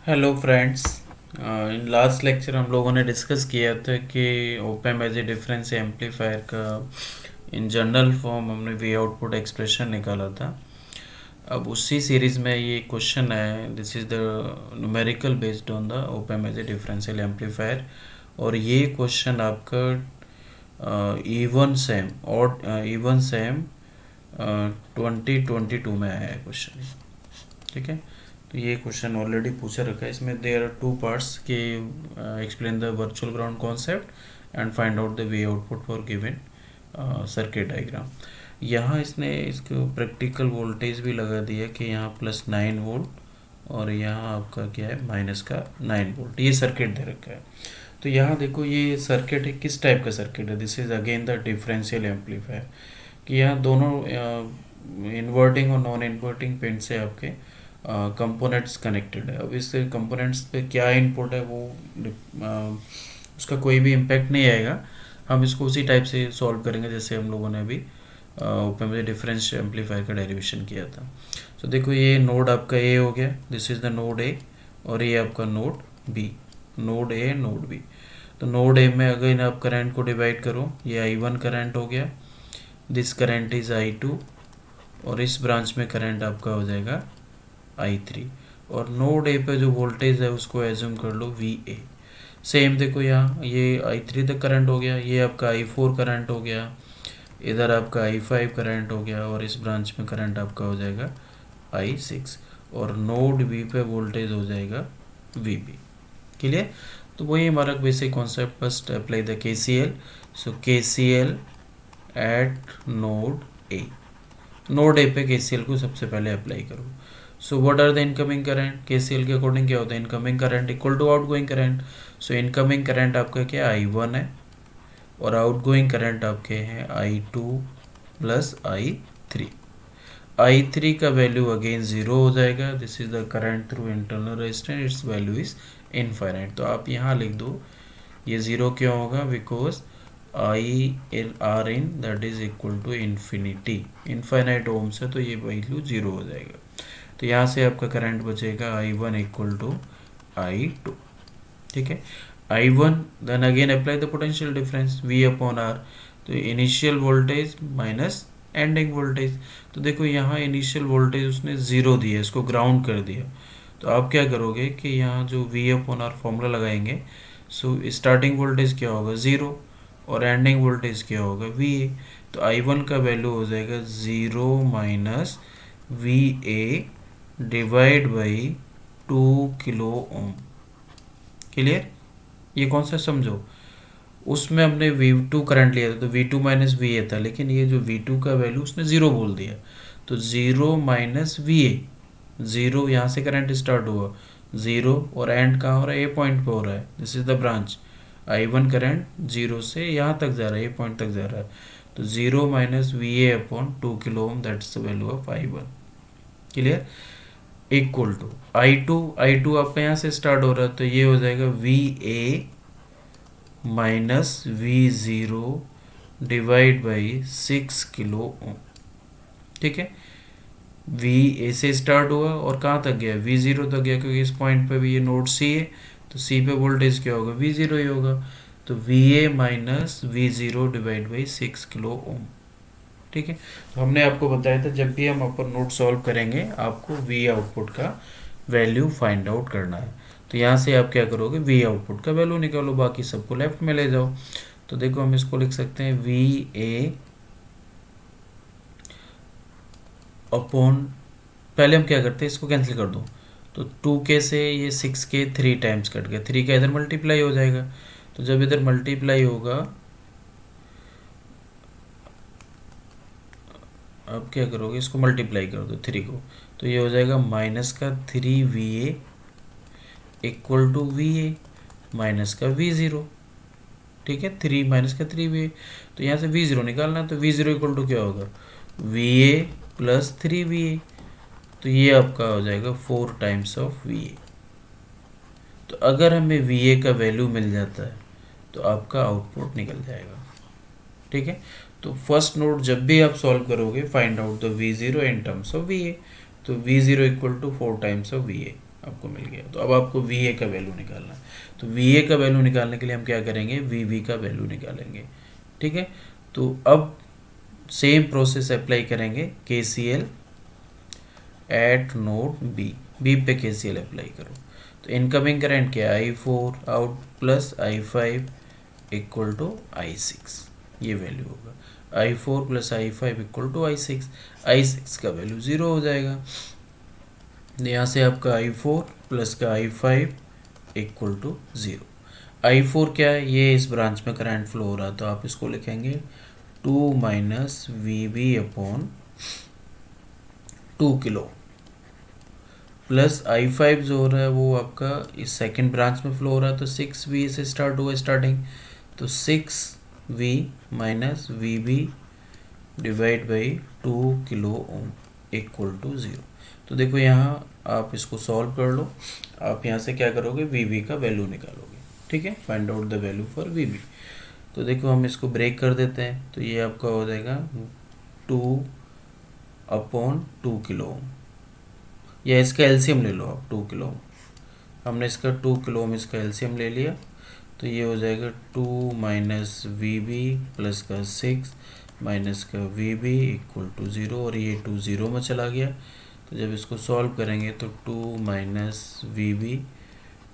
Hello friends. In last lecture हम लोगों ने डिस्कस किया था कि op amp as a difference amplifier का इन जनरल फॉर्म हमने वी आउटपुट एक्सप्रेशन निकाला था। अब उसी सीरीज़ में ये क्वेश्चन है, this is the numerical based on the op amp as a differential amplifier. और ये क्वेश्चन आपका इवन सेम 2022 में आया है क्वेश्चन। ठीक है, तो ये क्वेश्चन ऑलरेडी पूछा रखा है। इसमें देयर आर टू पार्ट्स के explain the virtual ground concept and find out the way output for given circuit diagram. यहाँ इसने इसको प्रैक्टिकल वोल्टेज भी लगा दिया कि यहाँ +9 वोल्ट और यहाँ आपका क्या है -9 वोल्ट, ये सर्किट दे रखा है। तो यहाँ देखो ये सर्किट है, किस टाइप का सर्किट है, this is again the differential amplifier. कि यहाँ दोनों इन्वर्टिंग और नॉन इन्वर्टिंग पिन से आपके कंपोनेंट्स कनेक्टेड है। अब इस कंपोनेंट्स पे क्या इनपुट है वो उसका कोई भी इम्पैक्ट नहीं आएगा। हम इसको उसी टाइप से सॉल्व करेंगे जैसे हम लोगों ने अभी ओपन में डिफरेंस एम्पलीफायर का डेरिवेशन किया था। तो देखो ये नोड आपका ए हो गया, this is the node A, और ये आपका node B, node A node B. तो नोड ए में अगर आप करंट को डिवाइड करो, ये I1 करंट हो गया, दिस करंट इज I2, और इस ब्रांच में करंट आपका हो जाएगा I3। और नोड ए पे जो वोल्टेज है उसको एज्यूम कर लो VA। सेम देखो यहाँ ये I3 तक करंट हो गया, ये आपका I4 करंट हो गया, इधर आपका I5 करंट हो गया, और इस ब्रांच में करंट आपका हो जाएगा I6, और नोड बी पे वोल्टेज हो जाएगा VB। क्लियर? तो वही हमारा basic concept, first apply the KCL। So KCL at node A, node A पे KCL को सबसे पहले अप्लाई करो। So what are the incoming current, KCL के अकॉर्डिंग क्या होता है, incoming current equal to outgoing current. So incoming current आपका क्या I1 है, और आउटगोइंग करंट आपके हैं I2 प्लस I3। I3 का वैल्यू अगेन 0 हो जाएगा, this is the current through internal resistance, its value is infinite. तो आप यहाँ लिख दो, ये 0 क्यों होगा, because IR in that is equal to infinity, infinite ohm से, तो ये वैल्यू 0 हो जाएगा। तो यहाँ से आपका करंट बचेगा I1 इक्वल टू I2। ठीक है, I1 then again apply the potential difference V upon R। तो initial voltage minus ending voltage. तो देखो यहाँ इनिशियल वोल्टेज उसने 0 दिया, इसको ग्राउंड कर दिया। तो आप क्या करोगे कि यहाँ जो V अपॉन R फॉर्मूला लगाएंगे, सो स्टार्टिंग वोल्टेज क्या होगा 0, और एंडिंग वोल्टेज क्या होगा VA। तो I1 का वैल्यू हो जाएगा 0 minus VA divide by 2 kilo Om. Clear? ये कौन सा समझो, उसमें हमने V2 करंट लिया था तो V2 माइनस VA था, लेकिन ये जो V2 का वैल्यू उसने 0 बोल दिया, तो 0 माइनस VA, 0 यहाँ से करंट स्टार्ट हुआ 0, और एंड कहाँ हो रहा है, ए पॉइंट पे हो रहा है, this is the branch. I1 current 0 से यहाँ तक जा रहा है, ए पॉइंट तक जा रहा है, तो 0 minus VA upon 2 kilo ohm, that's the value of I1। Clear? Equal to I2 आपका यहाँ से स्टार्ट हो रहा है, तो ये हो जाएगा VA minus V0 divide by 6 kilo ohm. ठीक है, VA से स्टार्ट हुआ और कहाँ तक गया, V0 तक गया, क्योंकि इस पॉइंट पे भी ये नोड C है, तो C पे वोल्टेज क्या होगा, V0 ही होगा। तो VA minus V0 divide by 6 kilo ohm. ठीक है, तो हमने आपको बताया था जब भी हम अपर नोड सॉल्व करेंगे आपको V आउटपुट का वैल्यू फाइंड आउट करना है। तो यहाँ से आप क्या करोगे, V आउटपुट का वैल्यू निकालो, बाकी सबको लेफ्ट में ले जाओ। तो देखो हम इसको लिख सकते हैं VA अपॉन, पहले हम क्या करते हैं, इसको कैंसिल कर दो, तो 2K से ये 6K 3 टाइम्स कट गया, 3 का इधर मल्टीप्लाई हो जाएगा। तो जब इधर मल्टीप्लाई होगा, अब क्या करोगे, इसको मल्टीप्लाई कर दो 3 को, तो ये हो जाएगा माइनस का 3VA equal to VA minus का V0। ठीक है, 3 माइनस का 3VA, तो यहाँ से V0 निकालना है, तो V0 इक्वल टू क्या होगा, VA प्लस 3VA। तो ये आपका हो जाएगा 4 टाइम्स ऑफ VA। तो अगर हमें VA का वैल्यू मिल जाता है तो आपका आउटपुट निकल जाएगा। ठीक है, तो फर्स्ट नोट जब भी आप सॉल्व करोगे, find out the V0 in terms of VA। तो V0 equal to 4 times of VA, आपको मिल गया। तो अब आपको वी ए का वैल्यू निकालना है। तो वी ए का वैल्यू निकालने के लिए हम क्या करेंगे, वी बी का वैल्यू निकालेंगे। ठीक है, तो अब सेम प्रोसेस अप्लाई करेंगे, K C L at node B, B पे के सी एल अप्लाई करो। तो इनकमिंग करंट क्या है, I4 out plus I5 equal to I6, ये वैल्यू होगा। I4 plus I5 equal to I6, I6 का value 0 हो जाएगा। यहाँ से आपका I4 प्लस का I5 इक्वल टू 0। I4 क्या है, ये इस ब्रांच में करंट फ्लो हो रहा है, तो आप इसको लिखेंगे 2 minus V B upon 2 kilo, plus I5 जो हो रहा है वो आपका इस सेकंड ब्रांच में फ्लो हो रहा है, तो 6V से स्टार्ट हुआ स्टार्टिंग, तो 6V minus V B divide by 2 kilo ohm equal to 0। तो देखो यहाँ आप इसको सॉल्व कर लो, आप यहाँ से क्या करोगे, वी बी का वैल्यू निकालोगे। ठीक है, find out the value for V B. तो देखो हम इसको ब्रेक कर देते हैं, तो ये आपका हो जाएगा 2 अपॉन 2 किलो ओम, या इसका एलसीएम ले लो आप 2 किलो ओम। हमने इसका 2 किलो ओम इसका एलसीएम ले लिया, तो ये हो जाएगा 2 माइनस वी बी प्लस का 6 माइनस का वी बी इक्वल टू 0, और ये 2 0 में चला गया। तो जब इसको सॉल्व करेंगे तो 2 माइनस वी बी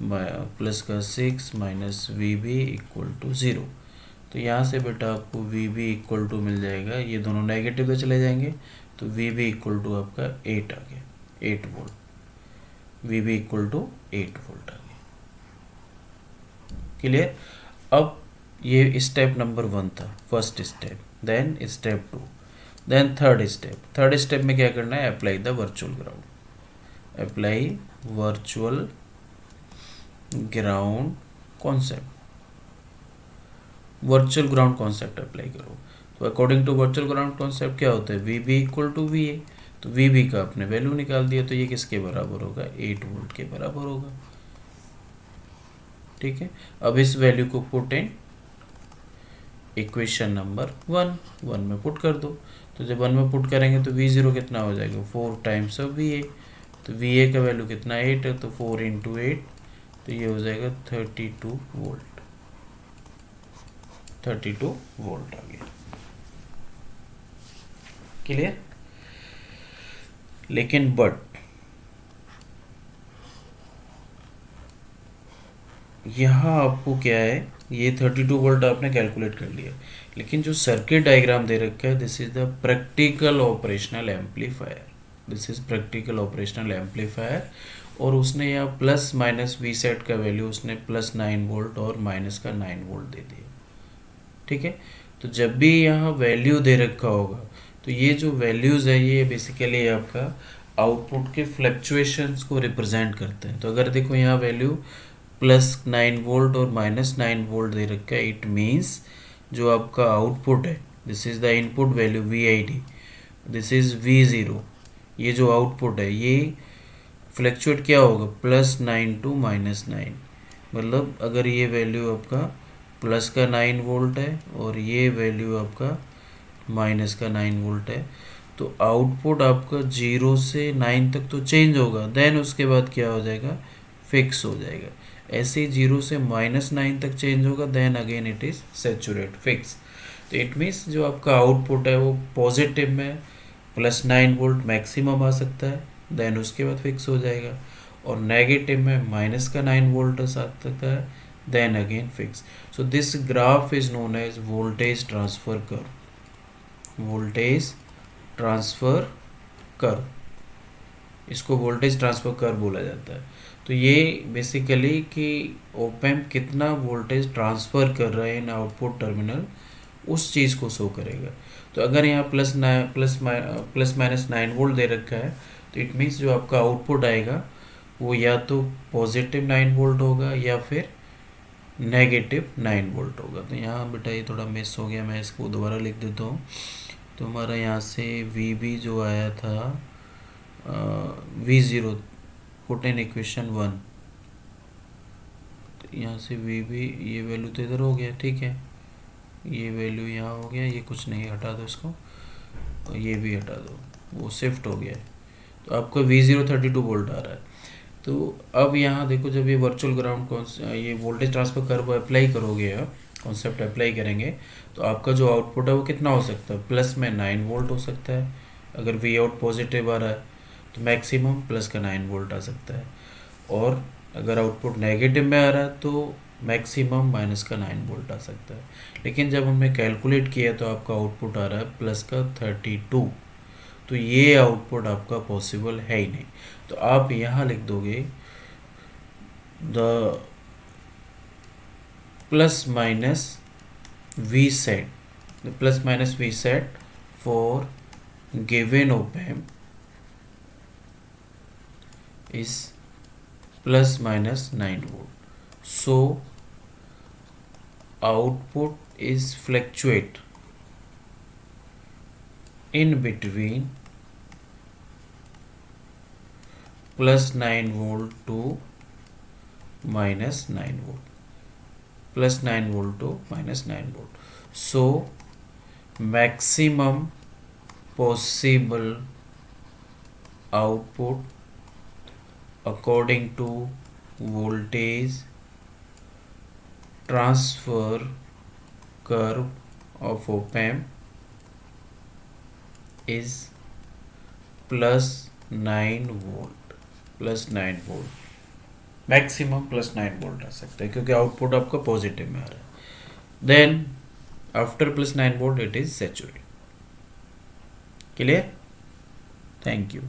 प्लस का 6 minus V B equal to 0। तो यहाँ से बेटा आपको वी बी इक्वल टू मिल जाएगा, ये दोनों नेगेटिव पे चले जाएंगे, तो वी बी इक्वल टू आपका 8 आ गया, 8 volt, V B equal to 8 volt आ गया। क्लियर। अब ये स्टेप नंबर 1 था, first step, then step 2, then third step. Third step में क्या करना है, apply the virtual ground, apply virtual ground concept, virtual ground concept apply करो। तो according to virtual ground concept क्या होता है, V B equal to V A, तो वी बी का आपने वैल्यू निकाल दिया, तो ये किसके बराबर होगा, 8 वोल्ट के बराबर होगा। ठीक है, अब इस वैल्यू को पुट इन इक्वेशन नंबर 1 में पुट कर दो। तो जब 1 में पुट करेंगे तो V0 कितना हो जाएगा, 4 टाइम्स ऑफ VA, तो VA का वैल्यू कितना 8 है, तो 4 इंटू 8, तो ये हो जाएगा 32 वोल्ट, 32 वोल्ट आ गया। क्लियर। लेकिन बट यहाँ आपको क्या है, ये 32 वोल्ट आपने कैलकुलेट कर लिया, लेकिन जो सर्किट डायग्राम दे रखा है, this is the practical operational amplifier, this is practical operational amplifier, और उसने यहाँ प्लस माइनस वी सेट का वैल्यू उसने प्लस 9 वोल्ट और माइनस का 9 वोल्ट दे दिया। ठीक है, तो जब भी यहाँ वैल्यू दे रखा होगा, तो ये जो वैल्यूज़ है ये बेसिकली आपका आउटपुट के फ्लक्चुएशंस को रिप्रेजेंट करते हैं। तो अगर देखो यहाँ वैल्यू प्लस 9 वोल्ट और माइनस 9 वोल्ट दे रखा है, इट मीन्स जो आपका आउटपुट है, this is the input value V I D, this is V0, ये जो आउटपुट है ये फ्लक्चुएट क्या होगा, प्लस 9 टू माइनस 9। मतलब अगर ये वैल्यू आपका प्लस का 9 वोल्ट है और ये वैल्यू आपका माइनस का 9 वोल्ट है, तो आउटपुट आपका 0 से 9 तक तो चेंज होगा, देन उसके बाद क्या हो जाएगा, फिक्स हो जाएगा। ऐसे 0 से -9 तक चेंज होगा, then again it is saturate fix. तो इट मीन्स जो आपका आउटपुट है वो पॉजिटिव में प्लस 9 वोल्ट मैक्सिमम आ सकता है, देन उसके बाद फिक्स हो जाएगा, और नेगेटिव में माइनस का 9 वोल्ट आ सकता है, then again fix. So this graph is known as voltage transfer curve, voltage transfer curve, इसको वोल्टेज ट्रांसफर कर्व बोला जाता है। तो ये बेसिकली कि ऑप एम्प कितना वोल्टेज ट्रांसफ़र कर रहा है इन आउटपुट टर्मिनल, उस चीज़ को शो करेगा। तो अगर यहाँ प्लस माइनस 9 वोल्ट दे रखा है, तो इट मीन्स जो आपका आउटपुट आएगा वो या तो पॉजिटिव 9 वोल्ट होगा या फिर नेगेटिव 9 वोल्ट होगा। तो यहाँ बेटा ये थोड़ा मिस हो गया, मैं इसको दोबारा लिख देता हूँ। तो हमारा यहाँ से वी बी जो आया था V0 पुट इन इक्वेशन 1, तो यहाँ से वी बी ये वैल्यू तो इधर हो गया, ठीक है, ये वैल्यू यहाँ हो गया, ये कुछ नहीं, हटा दो इसको, और ये भी हटा दो, वो शिफ्ट हो गया है। तो आपका V0 32 वोल्ट आ रहा है। तो अब यहाँ देखो, जब ये वर्चुअल ग्राउंड ये वोल्टेज ट्रांसफर कर्व अप्लाई करोगे, कॉन्सेप्ट अप्लाई करेंगे, तो आपका जो आउटपुट है वो कितना हो सकता है, प्लस में 9 वोल्ट हो सकता है। अगर वी आउट पॉजिटिव आ रहा है तो मैक्सिमम प्लस का 9 वोल्ट आ सकता है, और अगर आउटपुट नेगेटिव में आ रहा है तो मैक्सिमम माइनस का 9 वोल्ट आ सकता है। लेकिन जब हमने कैलकुलेट किया तो आपका आउटपुट आ रहा है प्लस का 32, तो ये आउटपुट आपका पॉसिबल है ही नहीं। तो आप यहाँ लिख दोगे the plus minus V sat, the plus minus we set for given op amp is plus minus 9 volt. So output is fluctuate in between plus 9 volt to minus 9 volt, plus 9 volt to minus 9 volt. So maximum possible output according to voltage transfer curve of op amp is plus 9 volt, plus 9 volt, maximum plus 9 volt आ सकता है क्योंकि output आपका positive में आ रहा है। Then after plus 9 volt it is saturated. Clear? Thank you.